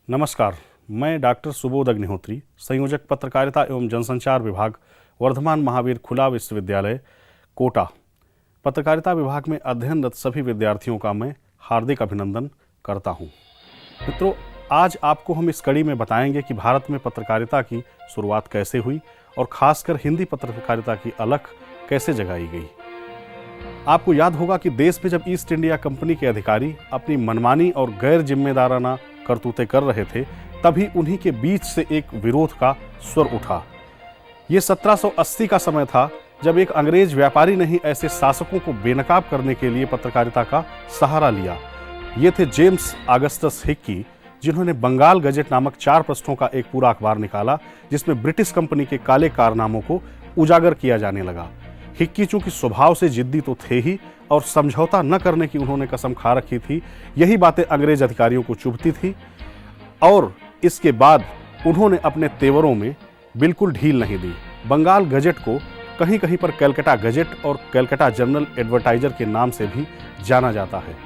नमस्कार, मैं डॉक्टर सुबोध अग्निहोत्री, संयोजक पत्रकारिता एवं जनसंचार विभाग, वर्धमान महावीर खुला विश्वविद्यालय, कोटा। पत्रकारिता विभाग में अध्ययनरत सभी विद्यार्थियों का मैं हार्दिक अभिनंदन करता हूं। मित्रों, आज आपको हम इस कड़ी में बताएंगे कि भारत में पत्रकारिता की शुरुआत कैसे हुई और खासकर हिंदी पत्रकारिता की अलख कैसे जगाई गई। आपको याद होगा कि देश में जब ईस्ट इंडिया कंपनी के अधिकारी अपनी मनमानी और गैर जिम्मेदाराना करतूतें कर रहे थे, तभी उन्हीं के बीच से एक विरोध का स्वर उठा। ये 1780 का समय था जब एक अंग्रेज व्यापारी ने ही ऐसे शासकों को बेनकाब करने के लिए पत्रकारिता का सहारा लिया। ये थे जेम्स ऑगस्टस हिक्की, जिन्होंने बंगाल गजेट नामक 4 पृष्ठों का एक पूरा अखबार निकाला, जिसमें ब्रिटिश कंपनी के काले कारनामों को उजागर किया जाने लगा। हिक्की चूंकि स्वभाव से जिद्दी तो थे ही और समझौता न करने की उन्होंने कसम खा रखी थी। यही बातें अंग्रेज अधिकारियों को चुभती थी और इसके बाद उन्होंने अपने तेवरों में बिल्कुल ढील नहीं दी। बंगाल गजेट को कहीं कहीं पर कैलकाटा गजेट और कैलकाटा जर्नल एडवर्टाइजर के नाम से भी जाना जाता है।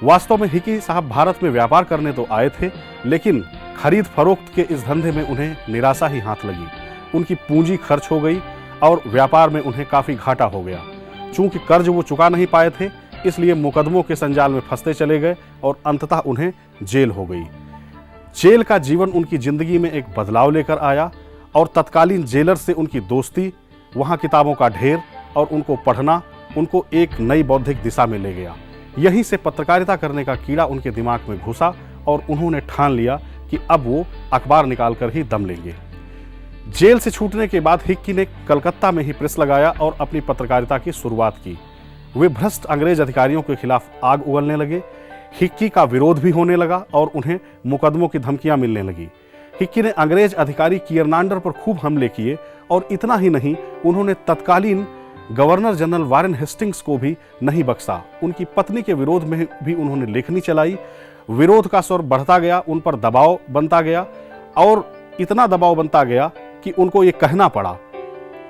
वास्तव में हिक्की साहब भारत में व्यापार करने तो आए थे, लेकिन खरीद फरोख्त के इस धंधे में उन्हें निराशा ही हाथ लगी। उनकी पूंजी खर्च हो गई और व्यापार में उन्हें काफी घाटा हो गया। चूंकि कर्ज वो चुका नहीं पाए थे, इसलिए मुकदमों के संजाल में फंसते चले गए और अंततः उन्हें जेल हो गई। जेल का जीवन उनकी जिंदगी में एक बदलाव लेकर आया और तत्कालीन जेलर से उनकी दोस्ती, वहां किताबों का ढेर और उनको पढ़ना उनको एक नई बौद्धिक दिशा में ले गया। यहीं से पत्रकारिता करने का कीड़ा उनके दिमाग में घुसा और उन्होंने ठान लिया कि अब वो अखबार निकालकर ही दम लेंगे। जेल से छूटने के बाद हिक्की ने कलकत्ता में ही प्रेस लगाया और अपनी पत्रकारिता की शुरुआत की। वे भ्रष्ट अंग्रेज अधिकारियों के खिलाफ आग उगलने लगे। हिक्की का विरोध भी होने लगा और उन्हें मुकदमों की धमकियां मिलने लगी। हिक्की ने अंग्रेज अधिकारी कियरनांडर पर खूब हमले किए और इतना ही नहीं, उन्होंने तत्कालीन गवर्नर जनरल वारेन हेस्टिंग्स को भी नहीं बख्शा। उनकी पत्नी के विरोध में भी उन्होंने लेखनी चलाई। विरोध का स्वर बढ़ता गया, उन पर दबाव बनता गया और इतना दबाव बनता गया कि उनको ये कहना पड़ा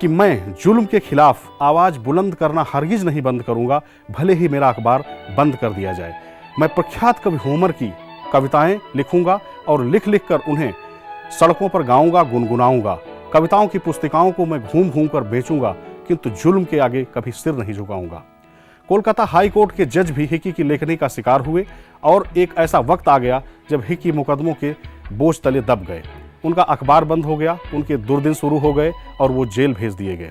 कि मैं जुल्म के खिलाफ आवाज बुलंद करना हरगिज नहीं बंद करूंगा, भले ही मेरा अखबार बंद कर दिया जाए। मैं प्रख्यात कवि होमर की कविताएं लिखूंगा और लिख लिख कर उन्हें सड़कों पर गाऊंगा, गुनगुनाऊंगा। कविताओं की पुस्तिकाओं को मैं घूम घूम कर बेचूंगा, किंतु जुल्म के आगे कभी सिर नहीं झुकाऊंगा। कोलकाता हाई कोर्ट के जज भी हिक्की की लेखनी का शिकार हुए और एक ऐसा वक्त आ गया जब हिक्की मुकदमों के बोझ तले दब गए। उनका अखबार बंद हो गया, उनके दुर्दिन शुरू हो गए और वो जेल भेज दिए गए।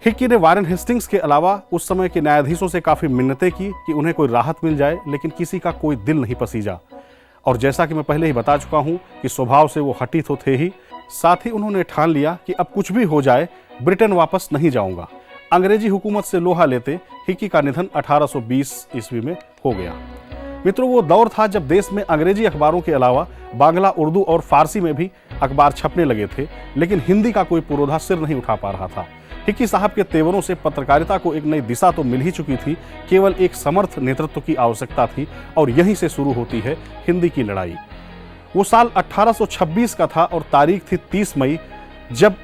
हिक्की ने वारेन हेस्टिंग्स के अलावा उस समय के न्यायाधीशों से काफी मिन्नतें की कि उन्हें कोई राहत मिल जाए, लेकिन किसी का कोई दिल नहीं पसीजा। और जैसा कि मैं पहले ही बता चुका हूं कि स्वभाव से वो हठी तो थे ही, साथ ही उन्होंने ठान लिया कि अब कुछ भी हो जाए, ब्रिटेन वापस नहीं जाऊंगा। अंग्रेजी हुकूमत से लोहा लेते हिक्की का निधन 1820 ईस्वी में हो गया। मित्रों, वो दौर था जब देश में अंग्रेजी अखबारों के अलावा बांग्ला, उर्दू और फारसी में भी अखबार छपने लगे थे, लेकिन हिंदी का कोई पुरोधा सिर नहीं उठा पा रहा था। हिक्की साहब के तेवरों से पत्रकारिता को एक नई दिशा तो मिल ही चुकी थी, केवल एक समर्थ नेतृत्व की आवश्यकता थी और यहीं से शुरू होती है हिंदी की लड़ाई। वो साल 1826 का था और तारीख थी 30 मई, जब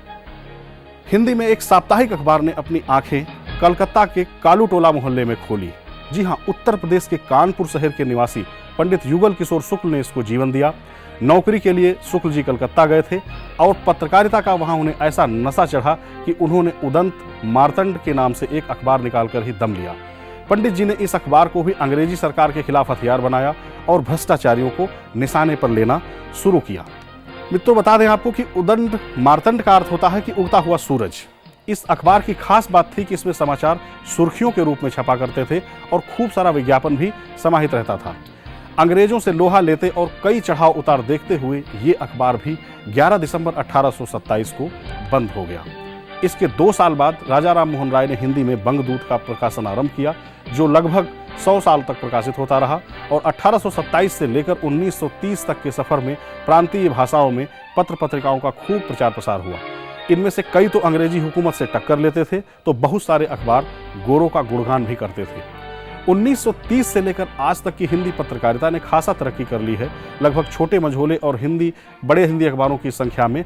हिंदी में एक साप्ताहिक अखबार ने अपनी आंखें कलकत्ता के कालू टोला मोहल्ले में खोली। जी हाँ, उत्तर प्रदेश के कानपुर शहर के निवासी पंडित युगल किशोर शुक्ल ने इसको जीवन दिया। नौकरी के लिए शुक्ल जी कलकत्ता गए थे और पत्रकारिता का वहां उन्हें ऐसा नशा चढ़ा कि उन्होंने उदंत मार्तंड के नाम से एक अखबार निकालकर ही दम लिया। पंडित जी ने इस अखबार को भी अंग्रेजी सरकार के खिलाफ हथियार बनाया और भ्रष्टाचारियों को निशाने पर लेना शुरू किया। मित्रों, बता दें आपको कि उदंत मार्तंड का अर्थ होता है कि उगता हुआ सूरज। इस अखबार की खास बात थी कि इसमें समाचार सुर्खियों के रूप में छपा करते थे और खूब सारा विज्ञापन भी समाहित रहता था। अंग्रेजों से लोहा लेते और कई चढ़ाव उतार देखते हुए ये अखबार भी 11 दिसंबर 1827 को बंद हो गया। इसके 2 साल बाद राजा राम मोहन राय ने हिंदी में बंगदूत का प्रकाशन आरंभ किया, जो लगभग 100 साल तक प्रकाशित होता रहा और 1827 से लेकर 1930 तक के सफर में प्रांतीय भाषाओं में पत्र पत्रिकाओं का खूब प्रचार प्रसार हुआ। इनमें से कई तो अंग्रेजी हुकूमत से टक्कर लेते थे, तो बहुत सारे अखबार गोरों का गुणगान भी करते थे। 1930 से लेकर आज तक की हिंदी पत्रकारिता ने खासा तरक्की कर ली है। लगभग छोटे मझोले और बड़े हिंदी अखबारों की संख्या में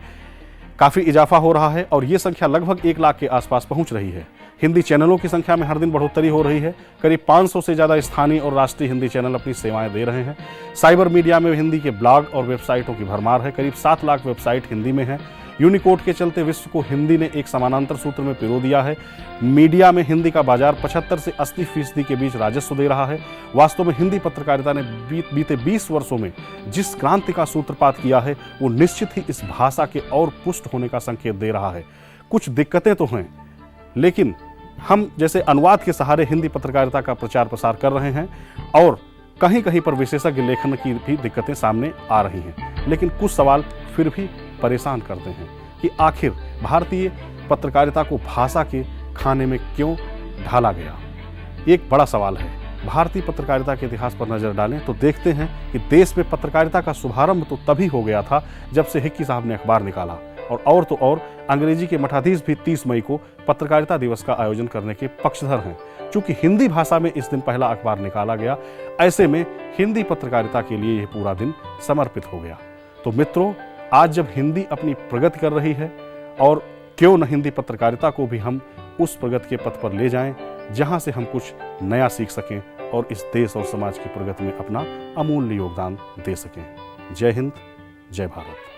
काफ़ी इजाफा हो रहा है और ये संख्या लगभग 1 लाख के आसपास पहुंच रही है। हिंदी चैनलों की संख्या में हर दिन बढ़ोतरी हो रही है। करीब 500 से ज़्यादा स्थानीय और राष्ट्रीय हिंदी चैनल अपनी सेवाएं दे रहे हैं। साइबर मीडिया में हिंदी के ब्लॉग और वेबसाइटों की भरमार है। करीब 7 लाख वेबसाइट हिंदी में है। यूनिकोड के चलते विश्व को हिंदी ने एक समानांतर सूत्र में पिरो दिया है। मीडिया में हिंदी का बाजार 75 से 80% के बीच राजस्व दे रहा है। वास्तव में हिंदी पत्रकारिता ने बीते 20 वर्षों में जिस क्रांति का सूत्रपात किया है वो निश्चित ही इस भाषा के और पुष्ट होने का संकेत दे रहा है। कुछ दिक्कतें तो हैं, लेकिन हम जैसे अनुवाद के सहारे हिंदी पत्रकारिता का प्रचार प्रसार कर रहे हैं और कहीं कहीं पर विशेषज्ञ लेखन की भी दिक्कतें सामने आ रही हैं। लेकिन कुछ सवाल फिर भी परेशान करते हैं कि आखिर भारतीय पत्रकारिता को भाषा के खाने में क्यों ढाला गया। एक बड़ा सवाल है। भारतीय पत्रकारिता के इतिहास पर नजर डालें तो देखते हैं कि देश में पत्रकारिता का शुभारंभ तो तभी हो गया था जब से हिक्की साहब ने अखबार निकाला और तो और अंग्रेजी के मठाधीश भी 30 मई को पत्रकारिता दिवस का आयोजन करने के पक्षधर हैं। चूंकि हिंदी भाषा में इस दिन पहला अखबार निकाला गया, ऐसे में हिंदी पत्रकारिता के लिए यह पूरा दिन समर्पित हो गया। तो मित्रों, आज जब हिंदी अपनी प्रगति कर रही है और क्यों न हिंदी पत्रकारिता को भी हम उस प्रगति के पथ पर ले जाएं जहां से हम कुछ नया सीख सकें और इस देश और समाज की प्रगति में अपना अमूल्य योगदान दे सकें। जय हिंद, जय भारत।